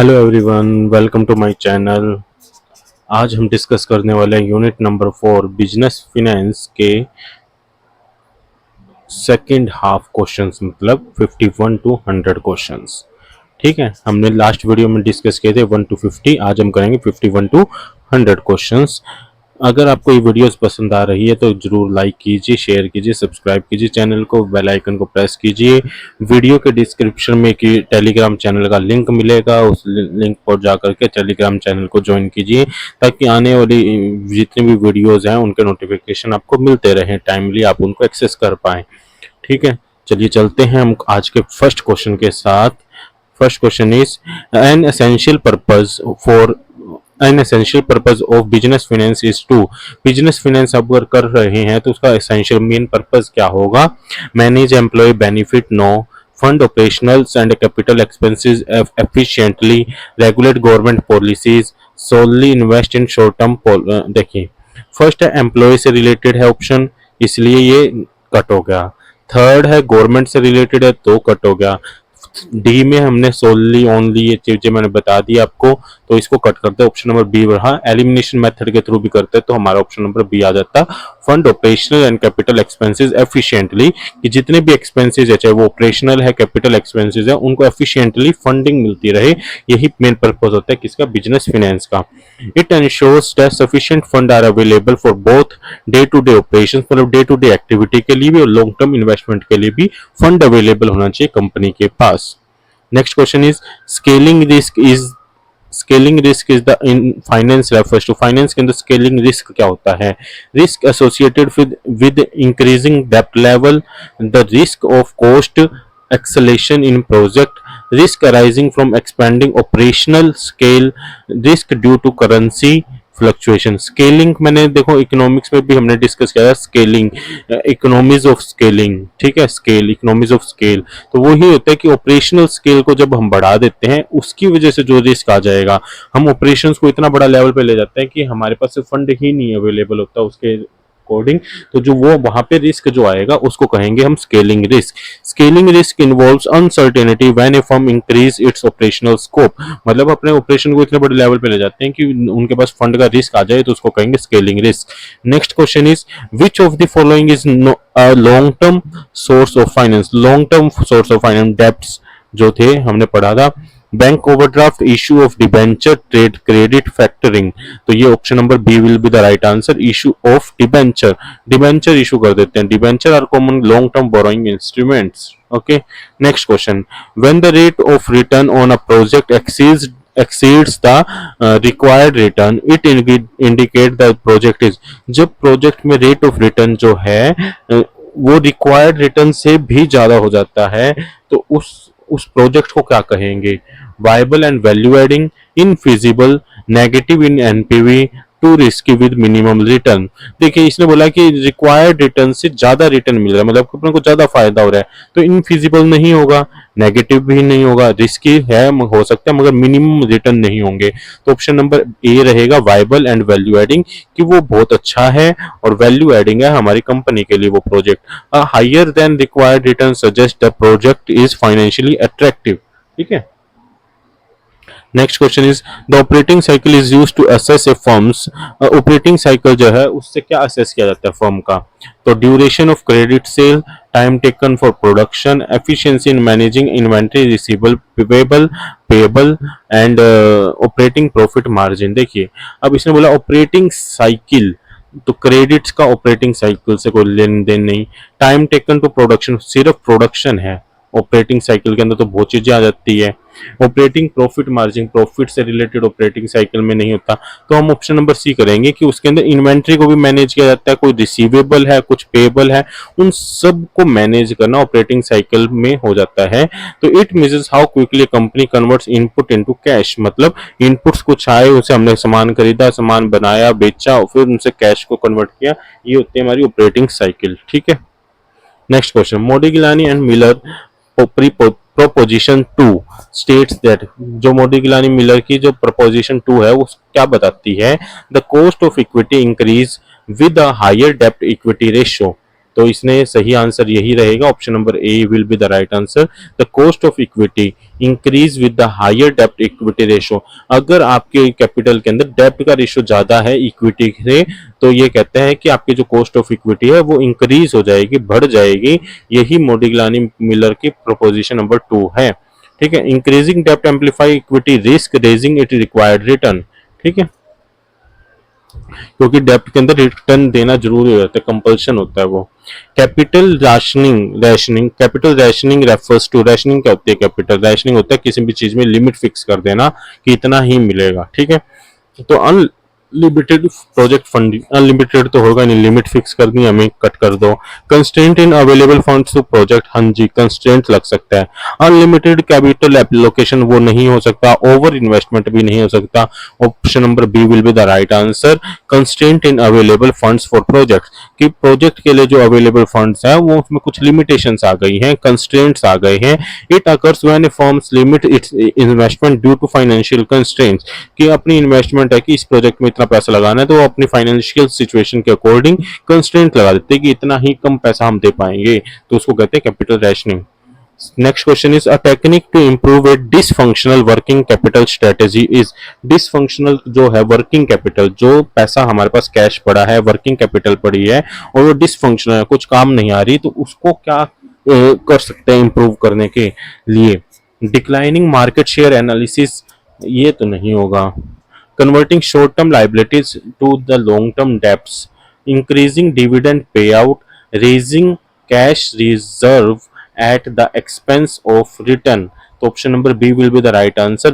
Hello everyone, welcome to my channel. आज हम discuss करने वाले हैं यूनिट नंबर 4 बिजनेस फिनेंस के सेकंड हाफ क्वेश्चंस, मतलब 51 टू 100 क्वेश्चंस। ठीक है, हमने लास्ट वीडियो में डिस्कस किए थे 1 टू 50। आज हम करेंगे 51 टू 100 क्वेश्चंस। अगर आपको ये वीडियोस पसंद आ रही है तो जरूर लाइक कीजिए, शेयर कीजिए, सब्सक्राइब कीजिए चैनल को, बेल आइकन को प्रेस कीजिए। वीडियो के डिस्क्रिप्शन में कि टेलीग्राम चैनल का लिंक मिलेगा, उस लिंक पर जाकर के टेलीग्राम चैनल को ज्वाइन कीजिए ताकि आने वाली जितनी भी वीडियोस हैं उनके नोटिफिकेशन आपको मिलते रहें, टाइमली आप उनको एक्सेस कर पाएँ। ठीक है, चलिए चलते हैं हम आज के फर्स्ट क्वेश्चन के साथ। First question is an essential purpose for an essential purpose of business finance is to. Business finance आप अगर कर रहे हैं तो उसका एसेंशियल मेन पर्पस क्या होगा? Manage employ benefit, no. Fund operationals and capital expenses efficiently, regulate government policies, solely invest in short term. देखिए, फर्स्ट है एम्प्लॉय से रिलेटेड है ऑप्शन, इसलिए ये कट हो गया। थर्ड है गवर्नमेंट से रिलेटेड है तो कट हो गया। डी में हमने सोलली ओनली ये चीजें मैंने बता दी आपको, तो इसको कट करते हैं। ऑप्शन नंबर बी रहा। एलिमिनेशन मेथड के थ्रू भी करते हैं तो हमारा ऑप्शन नंबर बी आ जाता। Fund operational and capital expenses efficiently, कि जितने भी एक्सपेंसेस है चाहे वो ऑपरेशनल है कैपिटल एक्सपेंसेस है उनको एफिशिएंटली फंडिंग मिलती रहे, यही मेन पर्पज होता है किसका? बिजनेस फाइनेंस का। It ensures that sufficient fund are available for both day to day operations, मतलब डे टू डे एक्टिविटी के लिए भी और लॉन्ग टर्म इन्वेस्टमेंट के लिए भी फंड अवेलेबल होना चाहिए कंपनी के पास। Next question is scaling risk is the in finance refers to. Finance के अंदर स्केलिंग रिस्क क्या होता है? Risk associated with increasing depth level, the risk of cost escalation in project, risk arising from expanding operational scale, risk due to currency fluctuation. Scaling मैंने देखो economics में भी हमने डिस्कस किया था, स्केलिंग इकोनॉमीज ऑफ स्केलिंग। ठीक है, scale economies of scale, तो वो ही होता है कि ऑपरेशनल स्केल को जब हम बढ़ा देते हैं उसकी वजह से जो रिस्क आ जाएगा, हम ऑपरेशंस को इतना बड़ा लेवल पे ले जाते हैं कि हमारे पास फंड ही नहीं अवेलेबल होता उसके अकॉर्डिंग, तो जो वो वहां पे रिस्क जो आएगा उसको कहेंगे हम scaling risk. Scaling risk involves uncertainty when A firm increase its operational scope, मतलब अपने ऑपरेशन को इतने बड़े लेवल पे ले जाते हैं कि उनके पास फंड का रिस्क आ जाए तो उसको कहेंगे scaling risk. Next question is which of the following is long term source of finance. Long term source of finance debts जो थे हमने पढ़ा था, bank overdraft, issue of debenture, trade credit, factoring, तो ये option number B will be the right answer. Issue of debenture, debenture issue कर देते हैं। Debenture are common long term borrowing instruments. Okay, next question, when the rate of return on a project exceeds the required return, it indicate the project is। जब project में rate of return जो है वो required return से भी ज्यादा हो जाता है तो उस प्रोजेक्ट को क्या कहेंगे? Viable and value adding, infeasible, negative in NPV, to risky with minimum return. देखिए, इसने बोला कि रिक्वायर्ड रिटर्न से ज्यादा रिटर्न मिल रहा है, मतलब अपने को ज्यादा फायदा हो रहा है, तो इनफिजिबल नहीं होगा, नेगेटिव भी नहीं होगा, रिस्की है हो सकता है मगर मिनिमम रिटर्न नहीं होंगे, तो ऑप्शन नंबर ए रहेगा वायबल एंड वैल्यू एडिंग, कि वो बहुत अच्छा है और वैल्यू एडिंग है हमारी कंपनी के लिए वो project. Higher than required return suggest the project is financially attractive. ठीक है, next question is the operating cycle is used to assess a firm's. Operating cycle जो है उससे क्या असेस किया जाता है फर्म का? तो duration of credit sale, time taken for production, efficiency in managing inventory, receivable, payable and operating profit margin. देखिए, अब इसने बोला ऑपरेटिंग साइकिल, तो क्रेडिट्स का ऑपरेटिंग साइकिल से कोई लेन देन नहीं। टाइम टेकन टू प्रोडक्शन, सिर्फ प्रोडक्शन है ऑपरेटिंग साइकिल के अंदर, तो बहुत चीजें आ जाती है। ऑपरेटिंग प्रॉफिट मार्जिन, प्रॉफिट से रिलेटेड ऑपरेटिंग साइकिल में नहीं होता, तो हम ऑप्शन नंबर सी करेंगे कि उसके अंदर इन्वेंट्री को भी मैनेज किया जाता है, कोई रिसीवेबल है, कुछ पेएबल है, उन सब को मैनेज करना ऑपरेटिंग साइकिल में हो जाता है। तो it measures how quickly company converts input into cash, मतलब इनपुट्स कुछ आए, उसे हमने सामान खरीदा, सामान बनाया, बेचा और फिर उनसे कैश को कन्वर्ट किया, ये होती है हमारी ऑपरेटिंग साइकिल। ठीक है, next question, Modigliani and Miller proposition 2 states that. जो मोडिगिलानी मिलर की जो प्रोपोजिशन 2 है वो क्या बताती है? The cost of equity increase with a higher डेब्ट इक्विटी रेशियो, तो इसने सही आंसर यही रहेगा, option number A will be the right answer. The cost of equity increase with the higher डेप्ट इक्विटी रेशो। अगर आपके कैपिटल के अंदर डेप्ट का रेशो ज्यादा है इक्विटी से, तो ये कहते हैं कि आपकी जो कॉस्ट ऑफ इक्विटी है वो इंक्रीज हो जाएगी, बढ़ जाएगी। यही मोडिग्लानी मिलर की प्रोपोजिशन नंबर 2 है। ठीक है, इंक्रीजिंग डेप्ट amplify equity risk, raising it required return. ठीक है, क्योंकि डेप्ट के अंदर रिटर्न देना जरूरी होता है, कंपल्शन होता है वो। Capital rationing, capital rationing refers to, rationing क्या होती है? कैपिटल रैशनिंग होता है किसी भी चीज में लिमिट फिक्स कर देना कि इतना ही मिलेगा। ठीक है, तो अनलिमिटेड प्रोजेक्ट फंडिंग, अनलिमिटेड तो होगा नहीं, लिमिट फिक्स कर दी हमें, कट कर दो। Constraint in available funds to project, हाँ जी कंस्ट्रेंट लग सकता है। अनलिमिटेड कैपिटल एप्लीकेशन वो नहीं हो सकता, ओवर इन्वेस्टमेंट भी नहीं हो सकता। Option number B will be the right answer. Constraint in available funds for project, कि प्रोजेक्ट के लिए जो अवेलेबल फंड्स है वो उसमें कुछ लिमिटेशंस आ गई हैं, कंस्ट्रेंट्स आ गए हैं। It occurs when a firms limit its investment due to financial constraints, कि अपनी इन्वेस्टमेंट है कि इस प्रोजेक्ट में इतना पैसा लगाना है, तो वो अपनी फाइनेंशियल सिचुएशन के अकॉर्डिंग कंस्ट्रेंट लगा देते हैं कि इतना ही कम पैसा हम दे पाएंगे, तो उसको कहते हैं capital rationing. Next question is a technique to improve a dysfunctional working capital strategy is. Dysfunctional जो है वर्किंग कैपिटल, जो पैसा हमारे पास कैश पड़ा है, वर्किंग कैपिटल पड़ी है और वो डिसफंक्शनल है, कुछ काम नहीं आ रही, तो उसको क्या कर सकते हैं इंप्रूव करने के लिए? डिक्लाइनिंग मार्केट शेयर एनालिसिस, ये तो नहीं होगा। Converting short term liabilities to the long term debts, increasing dividend pay out, raising cash reserve at the expense of return, तो option number B will be the right answer.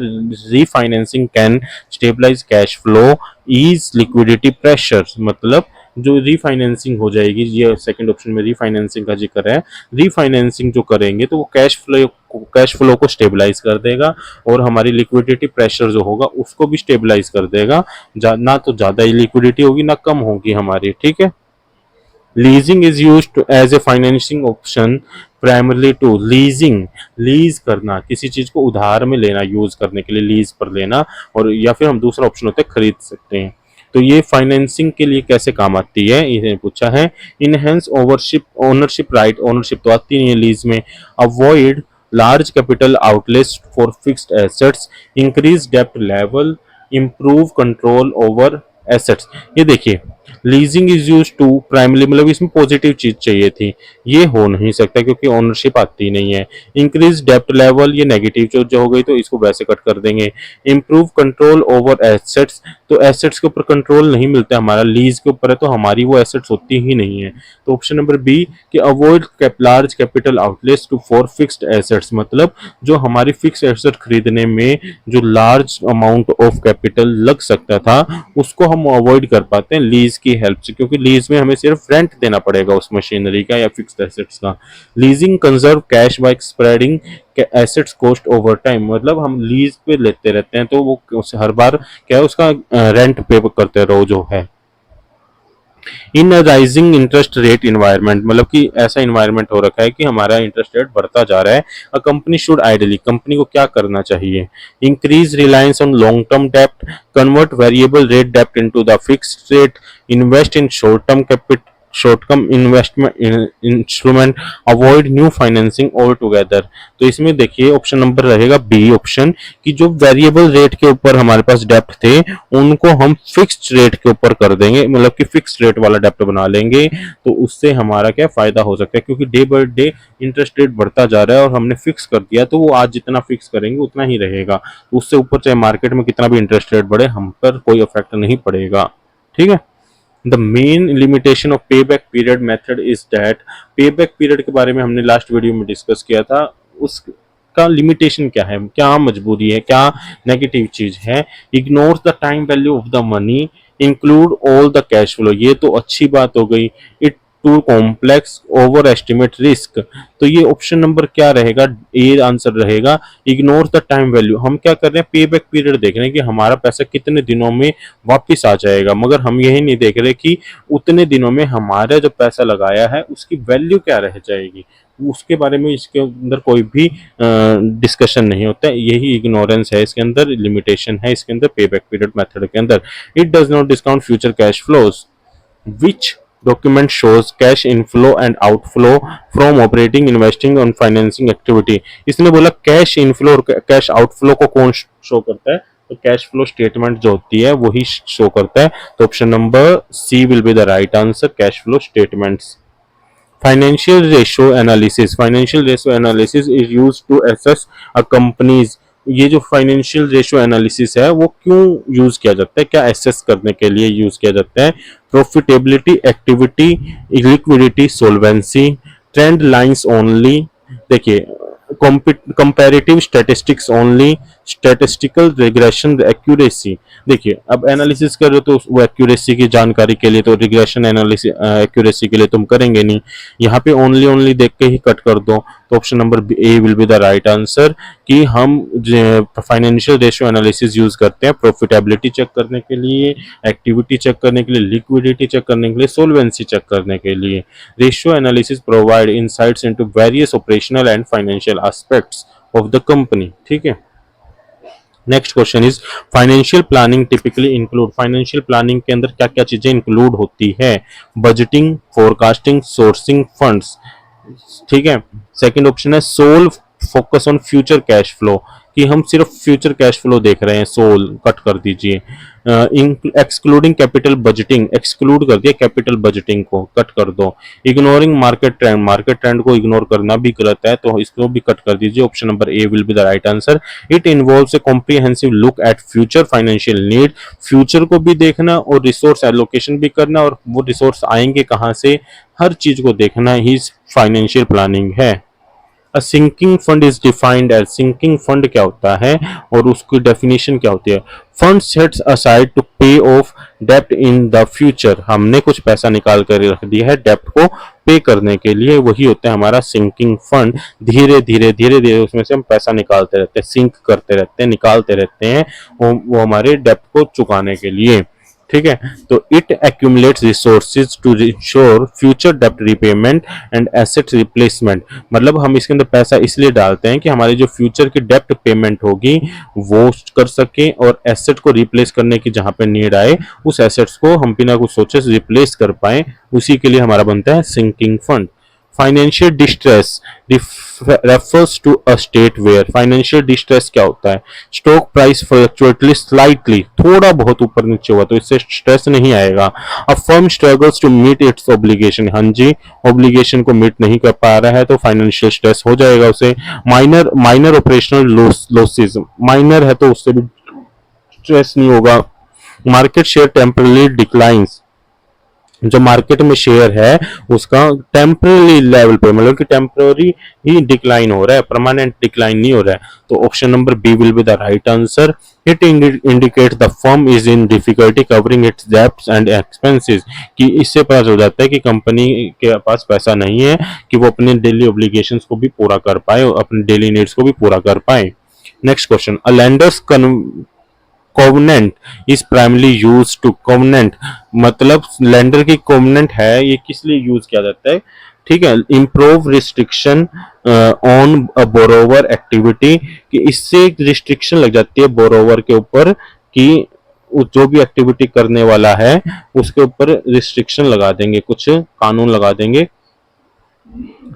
Refinancing can stabilise cash flow, ease liquidity pressure, मतलब जो refinancing हो जाएगी, ये second option में refinancing का जिक्र है। रीफाइनेंसिंग जो करेंगे तो वो कैश फ्लो को स्टेबलाइज कर देगा और हमारी लिक्विडिटी प्रेशर जो होगा उसको भी स्टेबलाइज कर देगा। ना तो ज्यादा ही लिक्विडिटी होगी ना कम होगी हमारी। ठीक है, leasing is used as a financing option primarily to, leasing, lease करना, किसी चीज को उधार में लेना, यूज करने के लिए लीज पर लेना, और या फिर हम दूसरा ऑप्शन होता है खरीद सकते हैं। तो ये फाइनेंसिंग के लिए कैसे काम आती है, इन्हें पूछा है। इनहेंस ओनरशिप राइट, ओनरशिप तो आती नहीं है लीज में। Avoid large capital outlets for fixed assets, increase डेप्ट level, improve control over assets. ये देखिए, leasing is use to primary, मतलब इसमें पॉजिटिव चीज चाहिए थी, ये हो नहीं सकता क्योंकि ओनरशिप आती नहीं है। इंक्रीज डेप्ट लेवल, ये नेगेटिव चीज हो गई तो इसको वैसे कट कर देंगे। इंप्रूव कंट्रोल ओवर एसेट्स, तो एसेट्स के ऊपर कंट्रोल नहीं मिलता, हमारा लीज के ऊपर है तो हमारी वो एसेट्स होती ही नहीं है। तो ऑप्शन नंबर बी कि avoid large capital outlets to for fixed assets, मतलब जो हमारी फिक्स एसेट खरीदने में जो लार्ज अमाउंट ऑफ कैपिटल लग सकता था उसको हम अवॉइड कर पाते हैं लीज की हेल्प से, क्योंकि लीज में हमें सिर्फ रेंट देना पड़ेगा उस मशीनरी का या फिक्स्ड एसेट्स का। Leasing conserve cash by spreading assets cost over time, मतलब हम लीज पे लेते रहते हैं तो वो हर बार क्या है उसका रेंट पे करते रहो जो है। इन राइजिंग इंटरेस्ट रेट इन्वायरमेंट, मतलब कि ऐसा इन्वायरमेंट हो रखा है कि हमारा इंटरेस्ट रेट बढ़ता जा रहा है। A company should ideally, company को क्या करना चाहिए? Increase reliance on long term dept, convert variable rate dept into the fixed rate, invest in short term investment instrument, avoid new financing all together. तो इसमें देखिए ऑप्शन नंबर रहेगा B option, कि जो वेरिएबल रेट के ऊपर हमारे पास डेप्ट थे उनको हम फिक्स्ड रेट के ऊपर कर देंगे, मतलब कि फिक्स्ड रेट वाला डेप्ट बना लेंगे, तो उससे हमारा क्या फायदा हो सकता है, क्योंकि day by day interest rate बढ़ता जा रहा है और हमने फिक्स कर दिया तो वो आज जितना फिक्स करेंगे उतना ही रहेगा, उससे ऊपर चाहे मार्केट में कितना भी इंटरेस्ट रेट बढ़े हम पर कोई इफेक्ट नहीं पड़ेगा। ठीक है, द मेन लिमिटेशन ऑफ पे back period method is that, पे बैक पीरियड के बारे में हमने लास्ट वीडियो में डिस्कस किया था, उसका लिमिटेशन क्या है, क्या मजबूरी है, क्या नेगेटिव चीज है? Ignore the time value of the money, include all the cash flow, ये तो अच्छी बात हो गई। It too complex, over estimate risk, तो ये ऑप्शन नंबर क्या रहेगा? ए आंसर रहेगा। इग्नोर द टाइम वैल्यू, हम क्या कर रहे हैं, पे बैक पीरियड देख रहे हैं कि हमारा पैसा कितने दिनों में वापिस आ जाएगा, मगर हम यही नहीं देख रहे कि उतने दिनों में हमारा जो पैसा लगाया है उसकी वैल्यू क्या रह जाएगी, उसके बारे में इसके अंदर कोई भी डिस्कशन नहीं होता है। यही इग्नोरेंस है इसके अंदर, लिमिटेशन है इसके अंदर पे बैक पीरियड मेथड के अंदर। It does not discount future cash flows, which document shows cash inflow and outflow from operating, investing and financing activity। इसने बोला कैश इनफ्लो और कैश आउटफ्लो को कौन शो करता है, तो कैश फ्लो स्टेटमेंट जो होती है वही शो करता है। तो option number C will be the right answer, cash flow statements. Financial ratio analysis is used to assess a companies. ये जो फाइनेंशियल रेशियो एनालिसिस है वो क्यों यूज किया जाता है, क्या एसेस करने के लिए यूज किया जाता है? Profitability, activity, liquidity, solvency, trend lines only. देखिए, comparative statistics only, statistical regression, accuracy. देखिए, अब एनालिसिस कर रहे हो तो वो एक्यूरेसी की जानकारी के लिए, तो रिग्रेशन एनालिसिस एक्यूरेसी के लिए तुम करेंगे नहीं। यहाँ पे ओनली ओनली देख के ही कट कर दो। तो option number A will be the right answer कि हम फाइनेंशियल रेशियो एनालिसिस यूज करते हैं प्रॉफिटेबिलिटी चेक करने के लिए, एक्टिविटी चेक करने के लिए, लिक्विडिटी चेक करने के लिए, सोल्वेंसी चेक करने के लिए। Ratio analysis provide insights into various operational and financial aspects of the company. ठीक है, next question is financial planning typically include. Financial planning के अंदर क्या क्या चीजें इंक्लूड होती है? Budgeting, forecasting, sourcing funds. ठीक है, सेकंड ऑप्शन है sole focus on future cash flow, कि हम सिर्फ फ्यूचर कैश फ्लो देख रहे हैं, सोल कट कर दीजिए। एक्सक्लूडिंग कैपिटल बजटिंग, एक्सक्लूड कर दिया कैपिटल बजटिंग को, कट कर दो। Ignoring market trend, market trend को इग्नोर करना भी गलत है, तो इसको भी कट कर दीजिए। Option number A will be the right answer. It involves A comprehensive look at future financial need, future को भी देखना और रिसोर्स एलोकेशन भी करना, और वो रिसोर्स आएंगे कहां से, हर चीज को देखना ही फाइनेंशियल प्लानिंग है। A sinking fund is defined as, sinking fund क्या होता है और उसकी डेफिनेशन क्या होती है? Fund sets aside to pay off डेप्ट इन द फ्यूचर, हमने कुछ पैसा निकाल कर रख दिया है डेप्ट को पे करने के लिए, वही होता है हमारा सिंकिंग फंड। धीरे धीरे धीरे धीरे उसमें से हम पैसा निकालते रहते हैं, सिंक करते रहते हैं, निकालते रहते हैं, वो हमारे डेप्ट को चुकाने के लिए। ठीक है, तो it accumulates resources to ensure future डेप्ट रिपेमेंट एंड एसेट रिप्लेसमेंट। मतलब हम इसके अंदर पैसा इसलिए डालते हैं कि हमारी जो फ्यूचर की डेप्ट पेमेंट होगी वो कर सके, और एसेट को रिप्लेस करने की जहां पे नीड आए उस एसेट्स को हम बिना कुछ सोचे रिप्लेस कर पाए, उसी के लिए हमारा बनता है sinking fund. Financial distress refers to a state where financial distress क्या होता है? स्टॉक प्राइस फ्लक्चुएटली स्लाइटली, थोड़ा बहुत ऊपर नीचे हुआ तो इससे स्ट्रेस नहीं आएगा। A firm struggles to meet its obligation, हाँ जी, ऑब्लिगेशन को मीट नहीं कर पा रहा है तो फाइनेंशियल स्ट्रेस हो जाएगा उसे। Minor minor operational losses, minor है तो उससे भी स्ट्रेस नहीं होगा। मार्केट शेयर टेम्परली डिक्लाइंस, जो मार्केट में शेयर है उसका टेम्पररी लेवल पे, मतलब कि टेम्पररी ही डिक्लाइन हो रहा है, परमानेंट डिक्लाइन नहीं हो रहा है। तो option number B will be the right answer. It indicate the firm is in difficulty covering its debts and expenses, कि इससे पता चल जाता है कि कंपनी के पास पैसा नहीं है कि वो अपने डेली ऑब्लिगेशंस को भी पूरा कर पाए और अपने डेली नीड्स को भी पूरा कर पाए। Next question, a lenders covenant is primarily use to, covenant मतलब लेंडर की कोवेनेंट है, ये किस लिए यूज किया जाता है? ठीक है, improve restriction on borrower activity, कि इससे एक रिस्ट्रिक्शन लग जाती है बोरोवर के ऊपर कि जो भी एक्टिविटी करने वाला है उसके ऊपर रिस्ट्रिक्शन लगा देंगे, कुछ कानून लगा देंगे।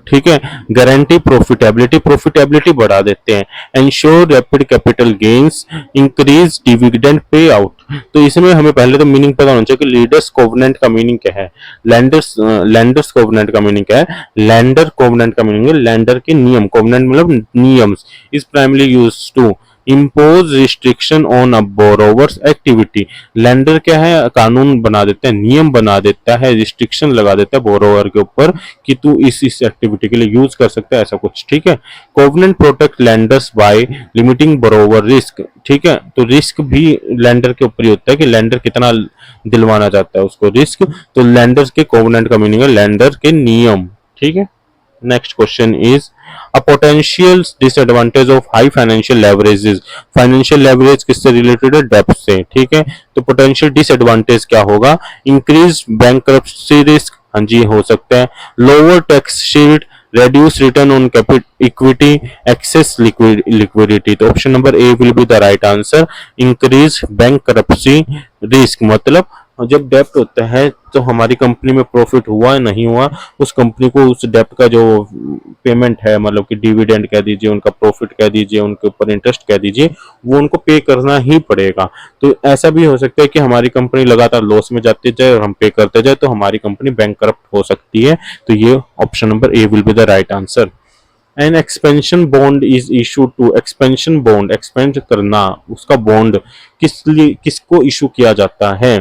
ठीक है, गारंटी प्रॉफिटेबिलिटी, प्रॉफिटेबिलिटी बढ़ा देते हैं। Ensure rapid capital gains, increase dividend pay out. तो इसमें हमें पहले तो मीनिंग पता होना चाहिए कि लीडर्स कोवेनेंट का मीनिंग क्या है, लैंडर्स कोवेनेंट का मीनिंग क्या है? लैंडर कोवेनेंट का मीनिंग है लैंडर के नियम, कोवेनेंट मतलब नियम्स, is primarily used to impose restriction on a borrower's activity. Lender क्या है, कानून बना देता है, नियम बना देता है, रिस्ट्रिक्शन लगा देता है बोरोवर के ऊपर कि तू इस एक्टिविटी के लिए यूज कर सकता है, ऐसा कुछ। ठीक है, covenant protect lenders by limiting borrower risk. ठीक है, तो रिस्क भी लेंडर के ऊपर ही होता है कि लेंडर कितना दिलवाना चाहता है उसको रिस्क, तो लेंडर्स के कोवेनेंट का मीनिंग है लेंडर के नियम। ठीक है, next question is a potential disadvantage of high financial leverages. Financial leverage किससे रिलेटेड है? डेब्ट से। ठीक है, तो पोटेंशियल डिसएडवांटेज क्या होगा? इंक्रीज बैंकरप्सी रिस्क, हाँ जी हो सकता है। Lower tax sheet, reduce return on equity, excess liquidity। तो option number A will be the right answer. Increase bankruptcy risk मतलब जब डेप्ट होता है तो हमारी कंपनी में प्रॉफिट हुआ नहीं हुआ, उस कंपनी को उस डेप्ट का जो पेमेंट है, मतलब कि डिविडेंड कह दीजिए, उनका प्रॉफिट कह दीजिए, उनके ऊपर इंटरेस्ट कह दीजिए, वो उनको पे करना ही पड़ेगा। तो ऐसा भी हो सकता है कि हमारी कंपनी लगातार लॉस में जाती जाए और हम पे करते जाए, तो हमारी कंपनी बैंकरप्ट हो सकती है। तो ये option number A will be the right answer. An expansion bond is issue to, expansion bond, expand करना, उसका बॉन्ड किसको इशू किया जाता है?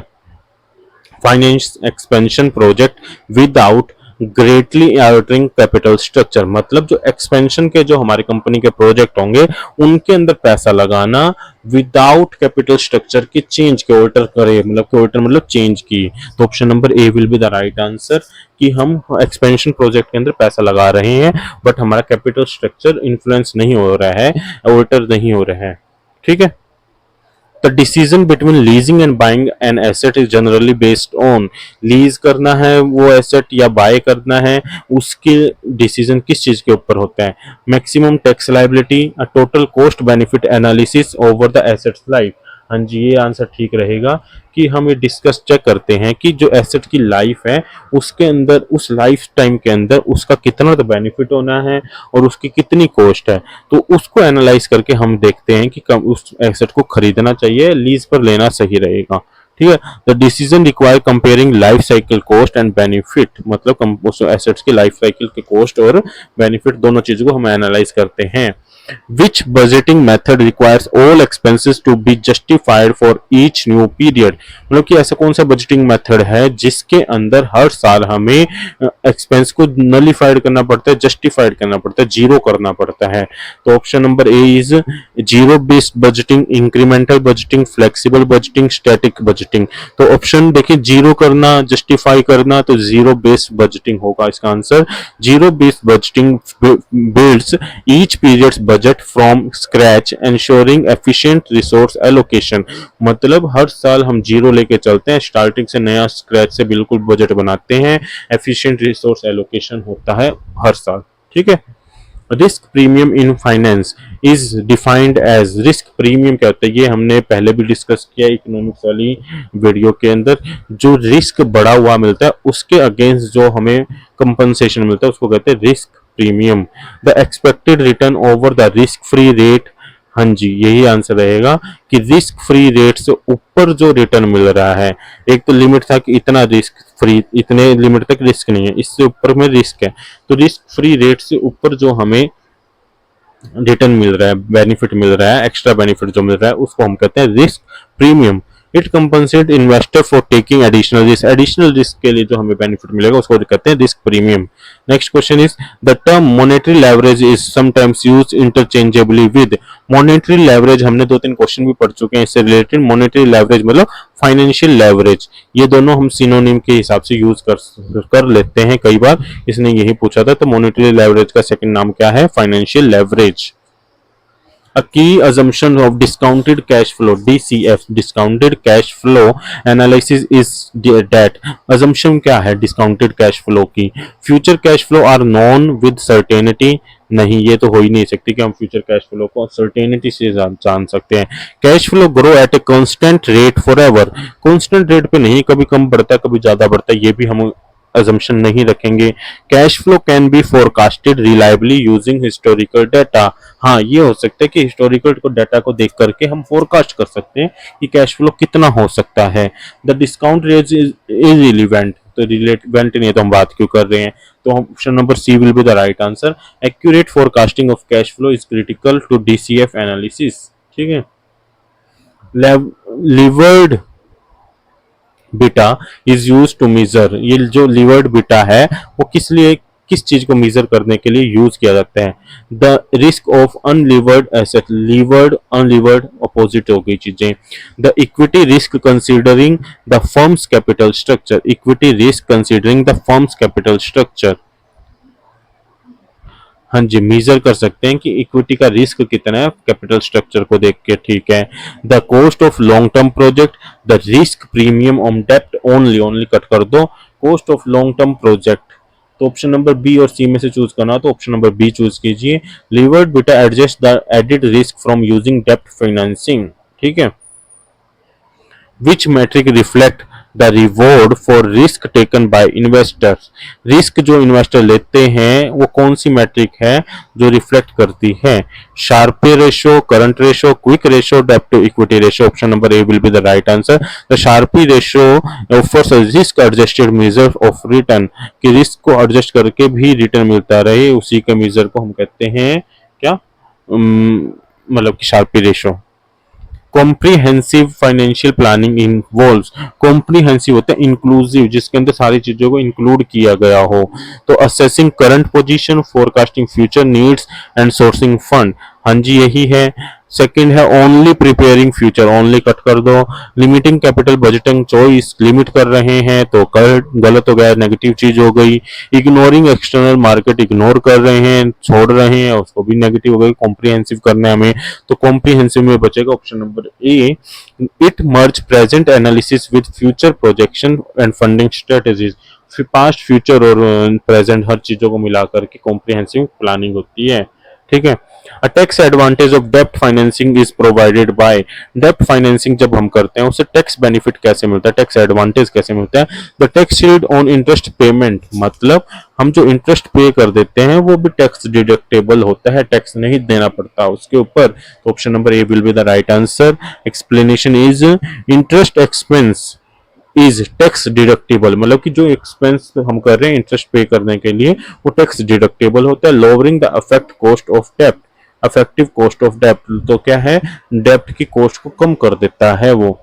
Finance expansion project without greatly altering capital structure, मतलब जो एक्सपेंशन के जो हमारी कंपनी के प्रोजेक्ट होंगे उनके अंदर पैसा लगाना विदाउट कैपिटल स्ट्रक्चर की चेंज के, ऑल्टर करे, मतलब कि ऑल्टर मतलब चेंज की। तो option number A will be the right answer कि हम एक्सपेंशन प्रोजेक्ट के अंदर पैसा लगा रहे हैं बट हमारा कैपिटल स्ट्रक्चर इन्फ्लुएंस नहीं हो रहा है, ऑल्टर नहीं हो रहा है। ठीक है। The decision between leasing and buying an asset is generally based on, lease करना है वो एसेट या बाय करना है, उसके डिसीजन किस चीज के ऊपर होता है? Maximum tax liability, total cost benefit analysis over the assets life. हाँ जी, ये आंसर ठीक रहेगा कि हम ये डिस्कस चेक करते हैं कि जो एसेट की लाइफ है उसके अंदर, उस लाइफ टाइम के अंदर उसका कितना तो बेनिफिट होना है और उसकी कितनी कॉस्ट है, तो उसको एनालाइज करके हम देखते हैं कि कब उस एसेट को खरीदना चाहिए, लीज पर लेना सही रहेगा। ठीक है। The decision require comparing life cycle cost and benefit, मतलब उस एसेट्स की लाइफ साइकिल के कॉस्ट और बेनिफिट दोनों चीजों को हम एनालाइज करते हैं। Which budgeting method requires all expenses to be justified for each new period, मतलब कि ऐसा कौन सा बजटिंग मेथड है जिसके अंदर हर साल हमें एक्सपेंस को नलिफाइड करना पड़ता है, जस्टिफाइड करना पड़ता है, जीरो करना पड़ता है? तो option number A is zero based budgeting, incremental budgeting, flexible budgeting, static budgeting. तो ऑप्शन देखिए, जीरो करना, जस्टिफाई करना, तो जीरो बेस्ड बजटिंग होगा इसका answer. Zero based budgeting builds each periods budget from scratch ensuring efficient resource allocation, मतलब हर साल हम जीरो लेके चलते हैं, स्टार्टिंग से नया स्क्रैच से बिल्कुल बजट बनाते हैं, एफिशिएंट रिसोर्स एलोकेशन होता है हर साल। ठीक है। Risk premium in finance is defined as, risk premium क्या होता है ये हमने पहले भी डिस्कस किया इकोनॉमिक्स वाली वीडियो के अंदर। जो रिस्क बढ़ा हुआ मिलता है उसके अगेंस्ट जो हमें कंपनसेशन मिलता है उसको कहते हैं risk premium. The expected return over the risk free rate, हाँ जी यही आंसर रहेगा कि रिस्क फ्री रेट से ऊपर जो रिटर्न मिल रहा है, एक तो लिमिट था कि इतना रिस्क फ्री, इतने लिमिट तक रिस्क नहीं है, इससे ऊपर में रिस्क है, तो रिस्क फ्री रेट से ऊपर जो हमें रिटर्न मिल रहा है, बेनिफिट मिल रहा है, एक्स्ट्रा बेनिफिट जो मिल रहा है उसको हम कहते हैं risk premium. It compensate investor for taking additional risk, additional risk के लिए जो हमें बेनिफिट मिलेगा उसको कहते हैं risk premium. Next question is the term monetary leverage is sometimes used interchangeably with, monetary leverage हमने 2-3 क्वेश्चन भी पढ़ चुके हैं इससे रिलेटेड। मॉनेटरी लेवरेज मतलब फाइनेंशियल लेवरेज, ये दोनों हम सिनोनिम के हिसाब से यूज कर लेते हैं कई बार, इसने यही पूछा था। तो मॉनेटरी लेवरेज का सेकंड नाम क्या है? Financial leverage. A key assumption of discounted cash flow DCF, discounted cash flow analysis is that, assumption क्या है discounted cash flow की? future cash flow are known with certainty, नहीं ये तो हो ही नहीं सकती कि हम फ्यूचर कैश फ्लो को सर्टेनिटी से जान सकते हैं। Cash flow grow at a constant rate forever, constant rate पे नहीं, कभी कम बढ़ता है कभी ज्यादा बढ़ता है, ये भी हम assumption नहीं रखेंगे। Cash flow can be forecasted reliably using historical data, हाँ ये हो सकता है कि हिस्टोरिकल को डाटा को देख करके हम फोरकास्ट कर सकते हैं कि कैश फ्लो कितना हो सकता है। The discount rate is irrelevant, तो रिलेवेंट नहीं है तो हम बात क्यों कर रहे हैं? तो option number C will be the right answer. Accurate forecasting of cash flow is critical to DCF analysis. ठीक है। Levered beta is use to measure, ये जो लीवर्ड बीटा है वो किस लिए, किस चीज को मेजर करने के लिए यूज किया जाता है? The risk of unlevered asset, levered unlevered opposite हो गई चीजें। The equity risk considering the firms capital structure, equity risk considering the firms capital structure, हाँ जी मेजर कर सकते हैं कि इक्विटी का रिस्क कितना है कैपिटल स्ट्रक्चर को देख के। ठीक है। The cost of long term project, the risk premium on डेप्ट ओनली, ओनली कट कर दो, cost of long term project. तो ऑप्शन नंबर बी और सी में से चूज करना तो ऑप्शन नंबर बी चूज कीजिए। Levered beta adjust the added risk from using डेप्ट फाइनेंसिंग। ठीक है। Which metric reflect the reward for risk taken by investors. Risk जो इन्वेस्टर लेते हैं वो कौन सी मैट्रिक है जो रिफ्लेक्ट करती है? Sharpe ratio, current ratio, quick ratio, डेब्ट to equity ratio. Option number A will be the right answer. The Sharpe ratio offers a risk adjusted measure of return, कि रिस्क को एडजस्ट करके भी return मिलता रहे, उसी के मेजर को हम कहते हैं क्या, मतलब कि sharpy ratio. Comprehensive financial planning involves, comprehensive होता है इंक्लूसिव, जिसके अंदर सारी चीजों को इंक्लूड किया गया हो। तो assessing current position, forecasting future needs and sourcing fund, हाँ जी यही है। सेकंड है only preparing future, only cut कर दो। Limiting capital budgeting choice, limit कर रहे हैं तो गलत हो गया, नेगेटिव चीज हो गई। इग्नोरिंग एक्सटर्नल मार्केट, इग्नोर कर रहे हैं, छोड़ रहे हैं, उसको भी नेगेटिव हो गई। कॉम्प्रिहेंसिव करना है हमें, तो कॉम्प्रिहेंसिव में बचेगा option number A. It merge present analysis with future projection and funding strategies, past future और प्रेजेंट हर चीजों को मिलाकर के कॉम्प्रिहेंसिव प्लानिंग होती है। ठीक है। A tax advantage of dept financing is provided by, dept financing जब हम करते हैं उससे टैक्स बेनिफिट कैसे मिलता है, टैक्स एडवांटेज कैसे मिलता है? The tax shield on interest payment, मतलब हम जो इंटरेस्ट पे कर देते हैं वो भी टैक्स डिडक्टेबल होता है, टैक्स नहीं देना पड़ता उसके ऊपर। Option number A will be the right answer. Explanation is interest expense is tax deductible, मतलब कि जो एक्सपेंस हम कर रहे हैं इंटरेस्ट पे करने के लिए वो टैक्स डिडक्टेबल होता है। Lowering the affect cost of dept, affective cost of डेप्ट, तो क्या है, डेप्ट की कॉस्ट को कम कर देता है वो।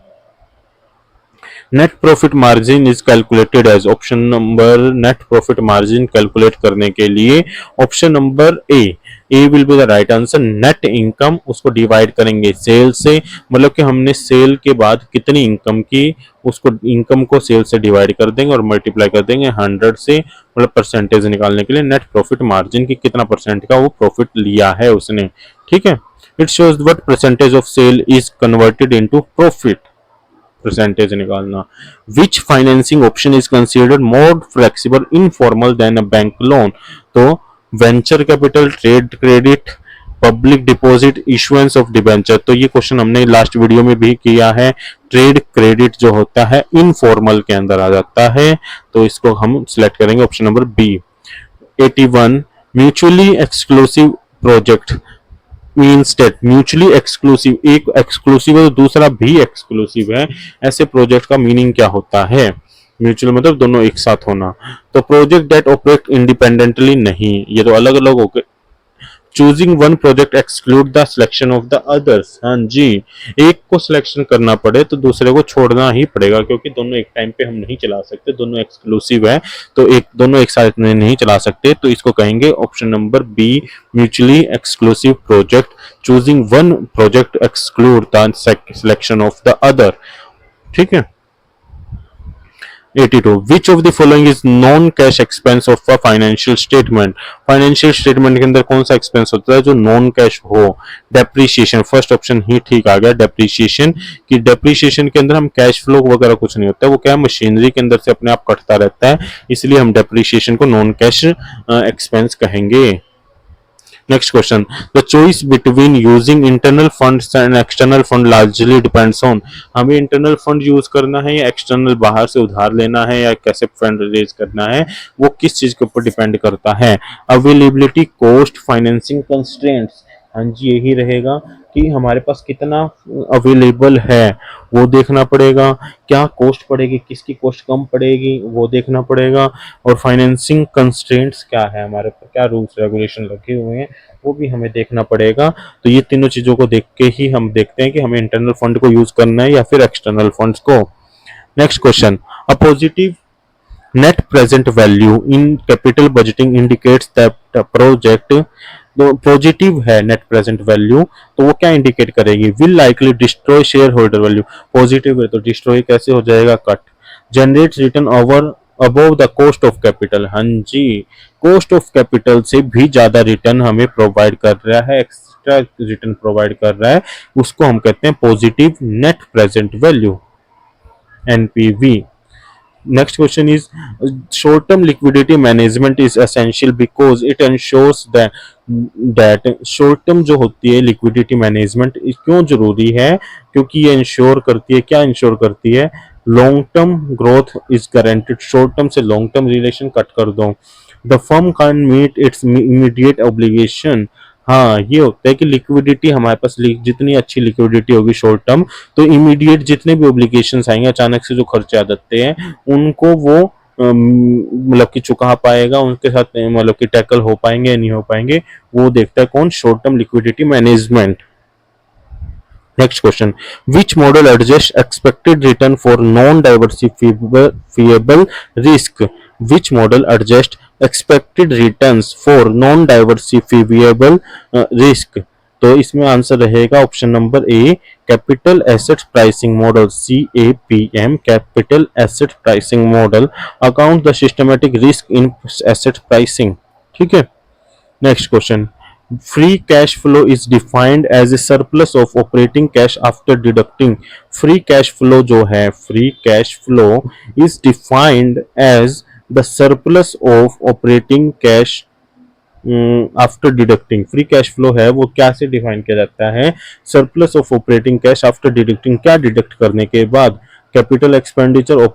Net profit margin is calculated as, option number net profit margin calculate करने के लिए option number A will be the right answer. Net income, उसको डिवाइड करेंगे सेल से, मतलब कि हमने सेल के बाद कितनी इनकम की उसको इनकम को सेल से डिवाइड कर देंगे और मल्टीप्लाई कर देंगे 100 से, मतलब परसेंटेज निकालने के लिए नेट प्रॉफिट मार्जिन की कितना परसेंट का वो प्रॉफिट लिया है उसने। ठीक है। It shows what percentage of sale is converted into profit, percentage निकालना। Which financing option is considered more flexible informal than a bank loan, तो venture capital, trade credit, public deposit, issuance of debenture. तो ये question हमने last video में भी किया है। Trade credit जो होता है इनफॉर्मल के अंदर आ जाता है, तो इसको हम सिलेक्ट करेंगे option number B. 81 mutually exclusive project means that, mutually exclusive, एक एक्सक्लूसिव है तो दूसरा भी एक्सक्लूसिव है, ऐसे प्रोजेक्ट का मीनिंग क्या होता है? म्यूचुअल मतलब दोनों एक साथ होना। तो प्रोजेक्ट दैट ऑपरेट इंडिपेंडेंटली, नहीं, ये तो अलग अलग हो गए। Choosing one project exclude the selection of the others, हाँ जी, एक को सिलेक्शन करना पड़े तो दूसरे को छोड़ना ही पड़ेगा, क्योंकि दोनों एक टाइम पे हम नहीं चला सकते, दोनों एक्सक्लूसिव है तो एक दोनों एक साथ में नहीं चला सकते, तो इसको कहेंगे option number B, mutually exclusive project. Choosing one project exclude the selection of the other. ठीक है। 82 which of the following is non cash expense of a financial statement, financial statement के अंदर कौन सा एक्सपेंस होता है जो नॉन कैश हो? डेप्रीशिएशन, फर्स्ट ऑप्शन ही ठीक आ गया, डेप्रीशिएशन, कि डेप्रीशिएशन के अंदर हम कैश फ्लो वगैरह कुछ नहीं होता है, वो क्या है मशीनरी के अंदर से अपने आप कटता रहता है, इसलिए हम डेप्रीशिएशन को नॉन कैश एक्सपेंस कहेंगे। Next question. The choice between using internal funds and external fund largely depends on, हमें internal fund यूज करना है या external बाहर से उधार लेना है या कैसे फंड रेज करना है, वो किस चीज के ऊपर डिपेंड करता है? अवेलेबिलिटी, कॉस्ट, फाइनेंसिंग कंस्ट्रेंट्स, हाँ जी यही रहेगा कि हमारे पास कितना अवेलेबल है वो देखना पड़ेगा, क्या कॉस्ट पड़ेगी, किसकी कॉस्ट कम पड़ेगी वो देखना पड़ेगा, और फाइनेंसिंग कंस्ट्रेंट्स क्या है, हमारे पर क्या रूल्स रेगुलेशन लगे हुए हैं वो भी हमें देखना पड़ेगा। तो ये तीनों चीजों को देख के ही हम देखते हैं कि हमें इंटरनल फंड को यूज करना है या फिर एक्सटर्नल फंड्स को। Next question, a positive net present value in capital budgeting indicates that project, तो पॉजिटिव है नेट प्रेजेंट वैल्यू तो वो क्या इंडिकेट करेगी? Will likely destroy share holder value, positive है तो डिस्ट्रॉय कैसे हो जाएगा? Cut. Generate return over above the cost of capital, हाँ जी कॉस्ट ऑफ कैपिटल से भी ज्यादा रिटर्न हमें प्रोवाइड कर रहा है, एक्स्ट्रा रिटर्न प्रोवाइड कर रहा है, उसको हम कहते हैं positive net present value, NPV. Next question is short-term liquidity management is essential because it ensures that short-term जो होती है liquidity management क्यों जरूरी है? क्योंकि ये इंश्योर करती है, क्या इंश्योर करती है long term growth is guaranteed, short term से लॉन्ग टर्म रिलेशन कट कर दो। The firm can meet its immediate obligation, हाँ ये होता है कि लिक्विडिटी हमारे पास जितनी अच्छी लिक्विडिटी होगी शॉर्ट टर्म, तो इमीडिएट जितने भी ऑब्लिगेशंस आएंगे, अचानक से जो खर्चे आ जाते हैं उनको वो मतलब कि चुका पाएगा, उनके साथ मतलब कि टैकल हो पाएंगे या नहीं हो पाएंगे, वो देखता है कौन, short term liquidity management. Next question. Which model adjusts expected return for non-diversifiable risk? Which model adjusts expected returns for non-diversifiable risk? तो इसमें आंसर रहेगा option number A, capital asset pricing model, CAPM, capital asset pricing model account the systematic risk in asset pricing. ठीक है। Next question. Free cash flow is defined as a surplus of operating cash after deducting. Free cash flow जो है, free cash flow is defined as the surplus of operating cash after deducting. Free cash flow है वो क्या से define किया जाता है, surplus of operating cash after deducting, क्या डिडक्ट करने के बाद, capital expenditure,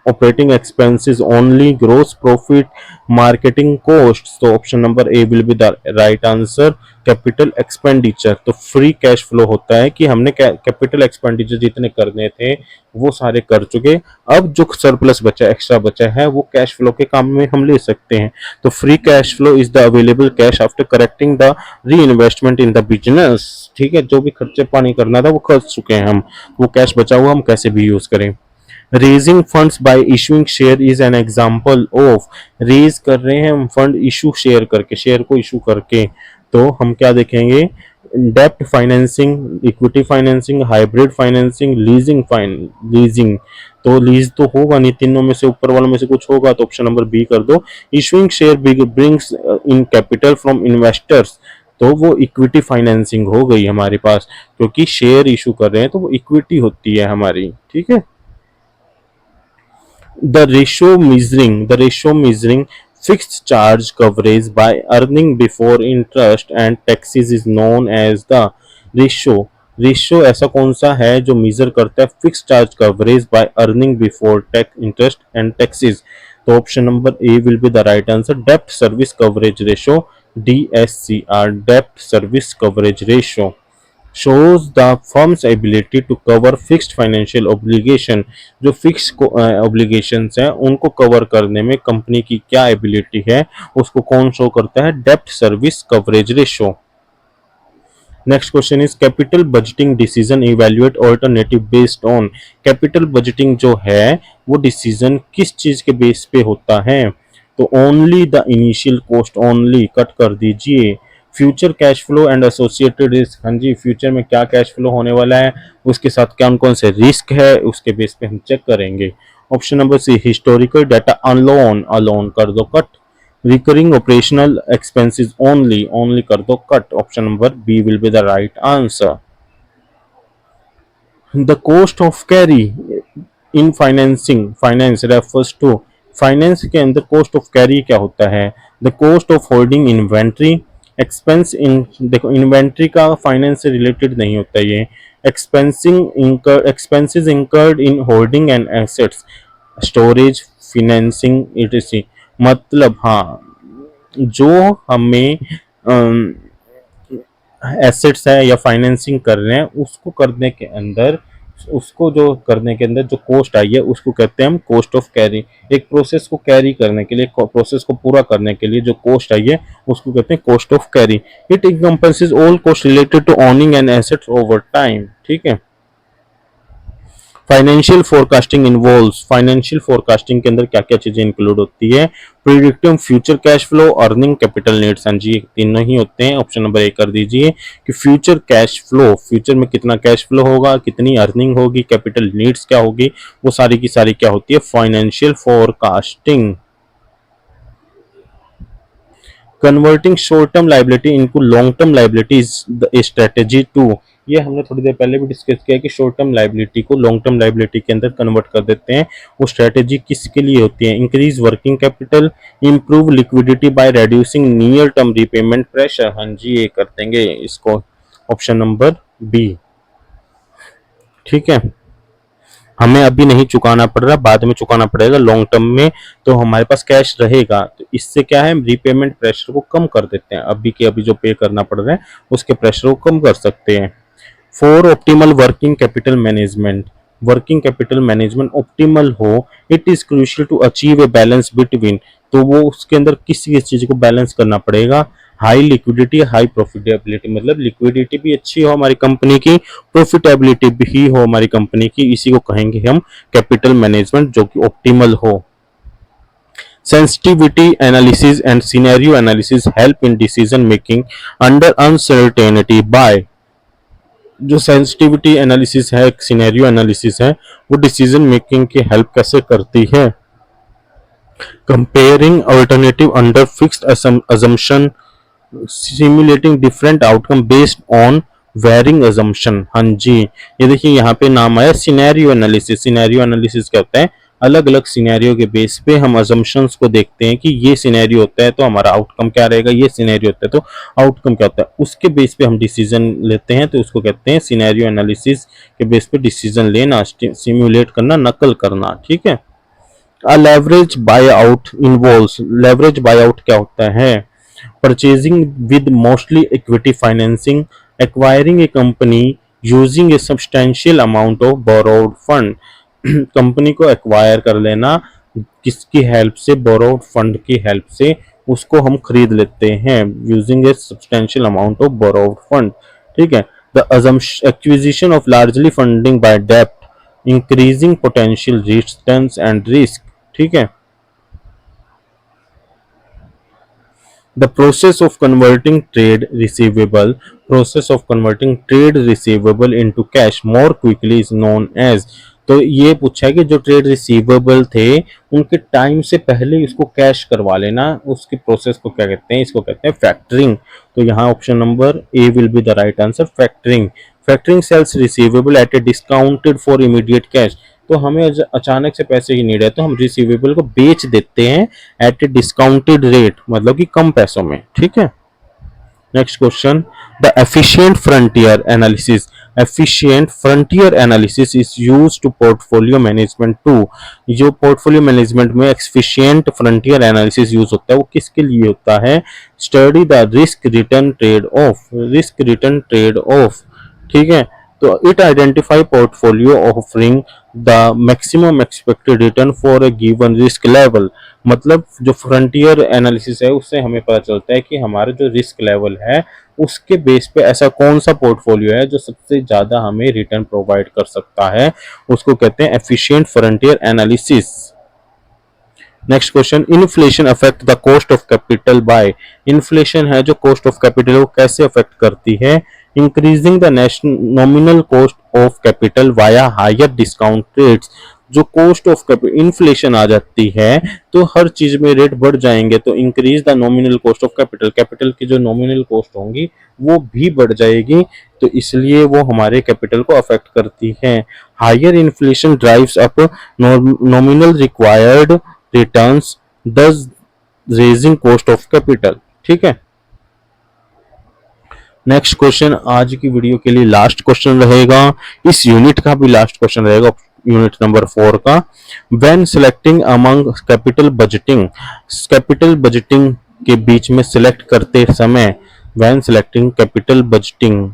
operating expenses only, gross profit, marketing costs। तो option number A will be the right answer, capital expenditure. तो फ्री कैश फ्लो होता है कि हमने कैपिटल एक्सपेंडिचर जितने करने थे वो सारे कर चुके, अब जो सरप्लस बचा, एक्स्ट्रा बचा है, वो कैश फ्लो के काम में हम ले सकते हैं। तो free cash flow is the available cash after correcting the री इन्वेस्टमेंट इन द बिजनेस। ठीक है, जो भी खर्चे पानी करना था वो कर चुके हैं हम, वो कैश बचा हुआ हम कैसे भी यूज करें। Raising funds by issuing share is an example of, raise कर रहे हैं हम फंड इशू शेयर करके, शेयर को इशू करके, तो हम क्या देखेंगे, डेप्ट financing, equity financing, hybrid financing, leasing. तो लीज तो होगा नहीं, तीनों में से ऊपर वालों में से कुछ होगा, तो ऑप्शन नंबर बी कर दो। Issuing share brings in capital from investors, तो वो इक्विटी फाइनेंसिंग हो गई हमारे पास, क्योंकि शेयर इशू कर रहे हैं तो वो इक्विटी होती है हमारी। ठीक है। The ratio measuring fixed charge coverage by earning before interest and taxes is known as the ratio। Ratio ऐसा कौन सा है जो मेजर करता है fix charge coverage by earning before tax interest and taxes? तो option number A will be the right answer, dept service coverage ratio, DSCR, dept service coverage ratio. shows the firm's ability to cover fixed financial obligation। जो fix obligations हैं उनको cover करने में company की क्या ability है, उसको कौन शो करता है, डेप्ट service coverage ratio. Next question is capital budgeting decision evaluate alternative based on. Capital budgeting जो है वो डिसीजन किस चीज के बेस पे होता है, तो only the initial cost, only cut कर दीजिए। Future cash flow and associated risk, हाँ जी, फ्यूचर में क्या कैश फ्लो होने वाला है, उसके साथ कौन कौन से रिस्क है, उसके बेस पे हम चेक करेंगे। Option number C, historical data alone, alone कर दो कट। Recurring operational expenses only, only कर दो कट। Option number B will be the right answer. The cost of carry in financing, finance refers to, finance के अंदर cost of carry क्या होता है, the cost of holding inventory, expense in, देखो inventory का फाइनेंस से रिलेटेड नहीं होता ये, expenses incurred in holding and assets, storage, financing etc.. मतलब हाँ, जो हमें एसेट्स है या फाइनेंसिंग कर रहे हैं उसको करने के अंदर, उसको जो करने के अंदर जो कॉस्ट आई है उसको कहते हैं हम कॉस्ट ऑफ कैरी। एक प्रोसेस को कैरी करने के लिए, प्रोसेस को पूरा करने के लिए जो कॉस्ट आई है उसको कहते हैं cost of carry. It encompasses all cost related to owning an assets over time. ठीक है। Financial forecasting involves, financial forecasting के अंदर क्या क्या चीजें इंक्लूड होती है, predicting future cash flow, earning, capital needs. हाँ जी, तीनों ही होते हैं। ऑप्शन नंबर ए कर दीजिए कि फ्यूचर कैश फ्लो, फ्यूचर में कितना कैश फ्लो होगा, कितनी अर्निंग होगी, कैपिटल नीड्स क्या होगी, वो सारी की सारी क्या होती है, financial forecasting. Converting short term liability into long term liability is the strategy to. ये हमने थोड़ी देर पहले भी डिस्कस किया कि शॉर्ट टर्म लाइबिलिटी को लॉन्ग टर्म लाइबिलिटी के अंदर कन्वर्ट कर देते हैं, वो स्ट्रेटेजी किसके लिए होती है, increase working capital, improve liquidity by reducing near term repayment pressure. हाँ जी, ये कर देंगे इसको, ऑप्शन नंबर बी। ठीक है। हमें अभी नहीं चुकाना पड़ रहा, बाद में चुकाना पड़ेगा लॉन्ग टर्म में, तो हमारे पास कैश रहेगा। तो इससे क्या है, रीपेमेंट प्रेशर को कम कर देते हैं, अभी के अभी जो पे करना पड़ रहा है उसके प्रेशर को कम कर सकते हैं। For optimal working capital management, working capital management optimal हो, it is crucial to achieve a balance between, तो वो उसके अंदर किसी किस चीज को बैलेंस करना पड़ेगा, हाई लिक्विडिटी हाई प्रॉफिटेबिलिटी, मतलब लिक्विडिटी भी अच्छी हो हमारी कंपनी की, प्रॉफिटेबिलिटी भी हो हमारी कंपनी की, इसी को कहेंगे हम कैपिटल मैनेजमेंट जो कि ऑप्टिमल हो। Sensitivity analysis and scenario analysis help in decision making under uncertainty by, जो सेंसिटिविटी एनालिसिस है, सिनेरियो एनालिसिस है, वो डिसीजन मेकिंग की हेल्प कैसे करती है, comparing alternative under fixed assumption, simulating different outcome based on varying assumption। हाँ जी, ये देखिए यहाँ पे नाम आया सिनेरियो एनालिसिस। सिनेरियो एनालिसिस क्या होता है, अलग अलग सिनेरियो के बेस पे हम assumptions को देखते हैं कि ये सिनेरियो होता है तो हमारा आउटकम क्या रहेगा, ये सिनेरियो होता है तो आउटकम क्या होता है, उसके बेस पे हम डिसीजन लेते हैं, तो उसको कहते हैं सिनेरियो एनालिसिस के बेस पे डिसीजन लेना, सिमुलेट करना, नकल करना। ठीक है। A leverage buy out involves, leverage buy out क्या होता है, purchasing with mostly equity financing, acquiring a company using a substantial amount of borrowed fund। Company को एक्वायर कर लेना, किसकी हेल्प से, बोरोड फंड की हेल्प से उसको हम खरीद लेते हैं, using a substantial amount of borrowed fund. ठीक है। The acquisition of largely funding by डेप्ट increasing potential returns and risk. ठीक है। The process of converting trade receivable into cash more quickly is known as, तो ये पूछा है कि जो ट्रेड रिसीवेबल थे उनके टाइम से पहले इसको कैश करवा लेना, उसकी प्रोसेस को क्या कहते हैं, इसको कहते हैं फैक्टरिंग। तो यहाँ option number A will be the right answer, factoring. Factoring sells receivable at a discounted for immediate cash, तो हमें अचानक से पैसे की नीड है तो हम रिसीवेबल को बेच देते हैं एट ए डिस्काउंटेड रेट, मतलब कि कम पैसों में। ठीक है। Next question, the efficient frontier analysis, efficient frontier analysis is used to portfolio management to, जो पोर्टफोलियो मैनेजमेंट में एफिशिएंट फ्रंटियर एनालिसिस यूज होता है वो किसके लिए होता है, study the risk return trade off, risk return trade off. ठीक है। तो it identify portfolio offering the maximum expected return for a given risk level, मतलब जो फ्रंटियर एनालिसिस है उससे हमें पता चलता है कि हमारा जो रिस्क लेवल है उसके बेस पे ऐसा कौन सा पोर्टफोलियो है जो सबसे ज्यादा हमें रिटर्न प्रोवाइड कर सकता है, उसको कहते हैं efficient frontier analysis. Next question, inflation affect the cost of capital by, inflation है जो कॉस्ट ऑफ कैपिटल को कैसे अफेक्ट करती है, increasing the nominal cost of capital via higher discount rates, जो कॉस्ट ऑफ कैपिटल इन्फ्लेशन आ जाती है तो हर चीज में रेट बढ़ जाएंगे, तो increase the nominal cost of capital, capital की जो नॉमिनल कॉस्ट होंगी वो भी बढ़ जाएगी, तो इसलिए वो हमारे कैपिटल को अफेक्ट करती है। Higher inflation drives up nominal required returns thus raising cost of capital. ठीक है। नेक्स्ट क्वेश्चन आज की वीडियो के लिए लास्ट क्वेश्चन रहेगा, इस यूनिट का भी लास्ट क्वेश्चन रहेगा, यूनिट नंबर 4 का। When selecting among capital budgeting, capital budgeting के बीच में सिलेक्ट करते समय, व्हेन सिलेक्टिंग कैपिटल बजटिंग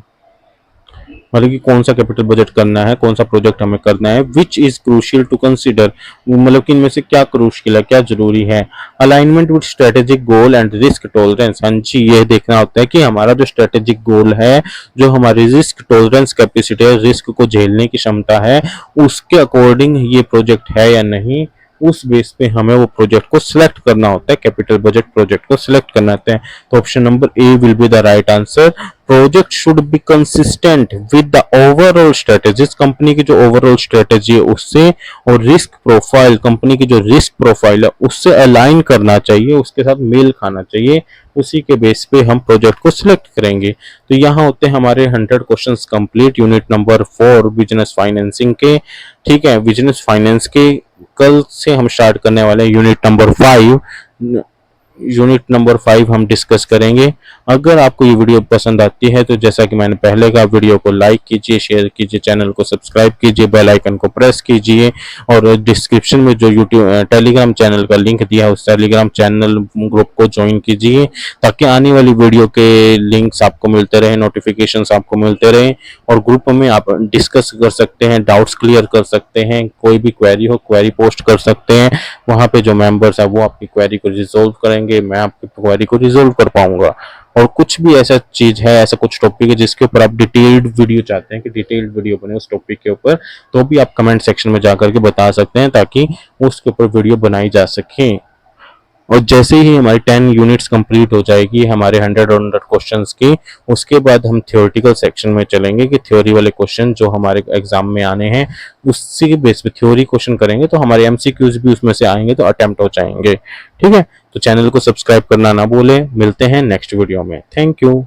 मतलब कि कौन सा कैपिटल बजट करना है, कौन सा प्रोजेक्ट हमें करना है, which is crucial to consider, मतलब कि इनमें से क्या क्रूशियल है, क्या जरूरी है, alignment with strategic goal and risk tolerance. हाँ जी, ये देखना होता है कि हमारा जो स्ट्रेटेजिक गोल है, जो हमारी रिस्क टॉलरेंस कैपेसिटी है, रिस्क को झेलने की क्षमता है, उसके अकॉर्डिंग ये प्रोजेक्ट है या नहीं, उस बेस पे हमें वो प्रोजेक्ट को सिलेक्ट करना होता है, कैपिटल बजट प्रोजेक्ट को सिलेक्ट करना होता है। तो option number A will be the right answer, project should be consistent with the overall strategies, company की जो ओवरऑल स्ट्रेटेजी है उससे, और रिस्क प्रोफाइल, कंपनी की जो रिस्क प्रोफाइल है उससे अलाइन करना चाहिए, उसके साथ मेल खाना चाहिए, उसी के बेस पे हम प्रोजेक्ट को सिलेक्ट करेंगे। तो यहाँ होते हैं हमारे 100 questions complete unit number 4 business financing के। ठीक है, बिजनेस फाइनेंस के कल से हम स्टार्ट करने वाले हैं यूनिट नंबर 5 यूनिट नंबर 5 हम डिस्कस करेंगे। अगर आपको ये वीडियो पसंद आती है तो जैसा कि मैंने पहले कहा, वीडियो को लाइक कीजिए, शेयर कीजिए, चैनल को सब्सक्राइब कीजिए, बेल आइकन को प्रेस कीजिए और डिस्क्रिप्शन में जो यूट्यूब टेलीग्राम चैनल का लिंक दिया है उस टेलीग्राम चैनल ग्रुप को ज्वाइन कीजिए, ताकि आने वाली वीडियो के लिंक्स आपको मिलते रहे, नोटिफिकेशंस आपको मिलते रहे और ग्रुप में आप डिस्कस कर सकते हैं, डाउट्स क्लियर कर सकते हैं, कोई भी क्वेरी हो क्वेरी पोस्ट कर सकते हैं। वहाँ पे जो मेंबर्स है वो आपकी क्वेरी को रिजोल्व करेंगे, मैं आपकी क्वेरी को रिजोल्व कर पाऊंगा। और कुछ भी ऐसा चीज है, ऐसा कुछ टॉपिक है जिसके ऊपर आप डिटेल्ड वीडियो चाहते हैं कि डिटेल्ड वीडियो बने उस टॉपिक के ऊपर, तो भी आप कमेंट सेक्शन में जाकर के बता सकते हैं ताकि उसके ऊपर वीडियो बनाई जा सके। और जैसे ही हमारी 10 यूनिट्स कंप्लीट हो जाएगी हमारे 100 क्वेश्चंस की, उसके बाद हम थ्योरेटिकल सेक्शन में चलेंगे कि थ्योरी वाले क्वेश्चन जो हमारे एग्जाम में आने हैं उसी के बेस पे थ्योरी क्वेश्चन करेंगे, तो हमारे एमसीक्यूज भी उसमें से आएंगे तो अटेम्प्ट हो जाएंगे। ठीक है, तो चैनल को सब्सक्राइब करना ना भूलें। मिलते हैं नेक्स्ट वीडियो में। Thank you.